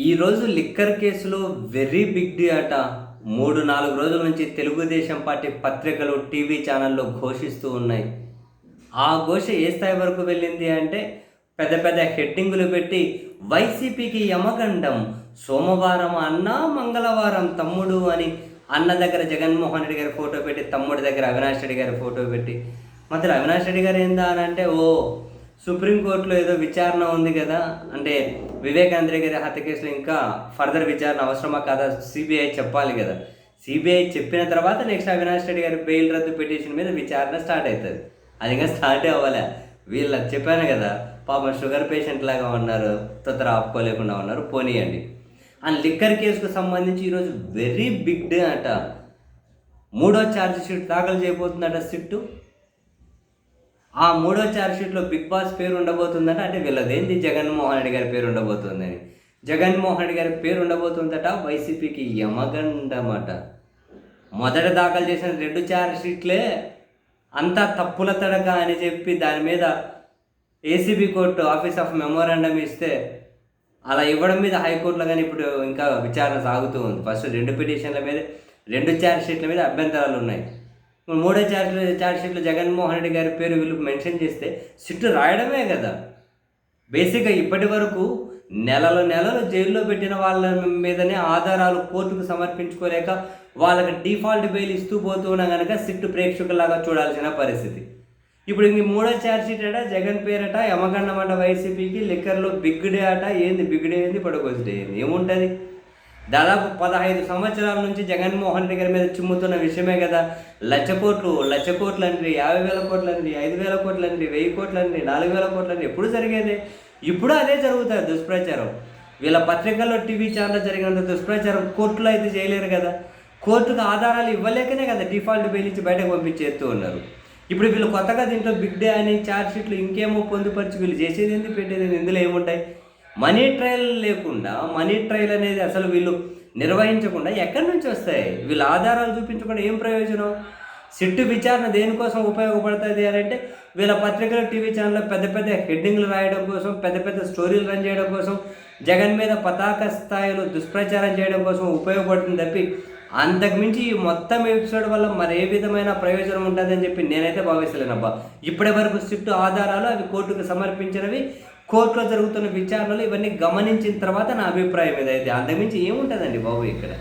ఈరోజు లిక్కర్ కేసులో very big D అట. 3-4 రోజుల నుంచి తెలుగుదేశం పార్టీ పత్రికలు, టీవీ ఛానళ్ళు ఘోషిస్తూ ఉన్నాయి. ఆ ఘోష ఏ స్థాయి వరకు వెళ్ళింది అంటే పెద్ద పెద్ద హెడ్డింగులు పెట్టి వైసీపీకి యమగండం, సోమవారం అన్న మంగళవారం తమ్ముడు అని అన్న దగ్గర జగన్మోహన్ రెడ్డి గారి ఫోటో పెట్టి, తమ్ముడి దగ్గర అవినాష్ రెడ్డి గారి ఫోటో పెట్టి, మధ్యలో అవినాష్ రెడ్డి గారు ఏందా అని అంటే సుప్రీంకోర్టులో ఏదో విచారణ ఉంది కదా, అంటే వివేకానంద గారి హత్య కేసులో ఇంకా ఫర్దర్ విచారణ అవసరమా కాదా సిబిఐ చెప్పాలి కదా. సిబిఐ చెప్పిన తర్వాత నెక్స్ట్ అవినాష్ రెడ్డి గారి బెయిల్ రద్దు పిటిషన్ మీద విచారణ స్టార్ట్ అవుతుంది. అది ఇంకా స్టార్టే అవ్వలే. వీళ్ళకి చెప్పాను కదా, పాపం షుగర్ పేషెంట్ లాగా ఉన్నారు, తొందర ఆపుకోలేకుండా ఉన్నారు, పోనీయండి. అండ్ లిక్కర్ కేసుకు సంబంధించి ఈరోజు వెరీ బిగ్ డే అట. 3వ ఛార్జ్ షీట్ దాఖలు చేయబోతుందట సిట్టు. ఆ 3వ ఛార్జ్షీట్లో బిగ్ బాస్ పేరు ఉండబోతుందట. అంటే వీళ్ళదేంటి జగన్మోహన్ రెడ్డి గారి పేరు ఉండబోతుందని. జగన్మోహన్ రెడ్డి గారి పేరు ఉండబోతుందట. వైసీపీకి యమగండమట. మొదట దాఖలు చేసిన 2 ఛార్జ్షీట్లే అంతా తప్పుల తడక అని చెప్పి దాని మీద ACB court office of memorandum ఇస్తే అలా ఇవ్వడం మీద హైకోర్టులో కానీ ఇప్పుడు ఇంకా విచారణ సాగుతూ ఉంది. ఫస్ట్ 2 పిటిషన్ల మీద, 2 ఛార్జ్షీట్ల మీద అభ్యంతరాలు ఉన్నాయి. 3వ ఛార్జ్షీట్లో జగన్మోహన్ రెడ్డి గారి పేరు వీళ్ళు మెన్షన్ చేస్తే సిట్టు రాయడమే కదా. బేసిక్గా ఇప్పటి వరకు నెలలు జైల్లో పెట్టిన వాళ్ళ మీదనే ఆధారాలు కోర్టుకు సమర్పించుకోలేక వాళ్ళకి డిఫాల్ట్ బెయిల్ ఇస్తూ పోతున్నా కనుక సిట్టు ప్రేక్షకులాగా చూడాల్సిన పరిస్థితి. ఇప్పుడు ఇంక 3వ ఛార్జ్షీట్ అట, జగన్ పేరట, యమగండం వైసీపీకి, లిక్కర్లో బిగ్ డే అట. ఏంది బిగ్ డే ఏంది, పడుకోసి డే ఏంది, ఏముంటుంది? దాదాపు 15 సంవత్సరాల నుంచి జగన్మోహన్ రెడ్డి గారి మీద చిమ్ముతున్న విషయమే కదా. లక్ష కోట్లు అండి, 50,000 కోట్లు అండి, 5,000 కోట్లు అండి, 1,000 కోట్లు అండి, 4,000 కోట్లు అండి. ఎప్పుడు జరిగేది? ఇప్పుడు అదే జరుగుతుంది దుష్ప్రచారం. వీళ్ళ పత్రికల్లో, టీవీ ఛానల్లో జరిగినంత దుష్ప్రచారం కోర్టులో అయితే చేయలేరు కదా. కోర్టుకు ఆధారాలు ఇవ్వలేకనే కదా డిఫాల్ట్ బెయిల్ ఇచ్చి బయటకు పంపించేస్తూ ఉన్నారు. ఇప్పుడు వీళ్ళు కొత్తగా దీంట్లో బిగ్ డే అని ఛార్జ్షీట్లు ఇంకేమో పొందుపరిచి వీళ్ళు చేసేది ఏంది, పెట్టేది ఏంది, ఇందులో ఏముంటాయి? మనీ ట్రయల్ లేకుండా, మనీ ట్రయల్ అనేది అసలు వీళ్ళు నిర్వహించకుండా ఎక్కడి నుంచి వస్తాయి? వీళ్ళ ఆధారాలు చూపించకుండా ఏం ప్రయోజనం? సిట్టు విచారణ దేనికోసం ఉపయోగపడుతుంది అని అంటే వీళ్ళ పత్రికలు, టీవీ ఛానల్లో పెద్ద పెద్ద హెడ్డింగ్లు రాయడం కోసం, పెద్ద పెద్ద స్టోరీలు రన్ చేయడం కోసం, జగన్ మీద పతాక స్థాయిలో దుష్ప్రచారం చేయడం కోసం ఉపయోగపడుతుంది తప్పి అంతకుమించి ఈ మొత్తం ఎపిసోడ్ వల్ల మరి ఏ విధమైన ప్రయోజనం ఉంటుందని చెప్పి నేనైతే భావిస్తలేనబ్బా. ఇప్పటి వరకు సిట్టు ఆధారాలు అవి కోర్టుకు సమర్పించినవి, కోర్టులో జరుగుతున్న విచారణలు ఇవన్నీ గమనించిన తర్వాత నా అభిప్రాయం ఏదైతే, అంతకుమించి ఏముంటుందండి బాబు ఇక్కడ.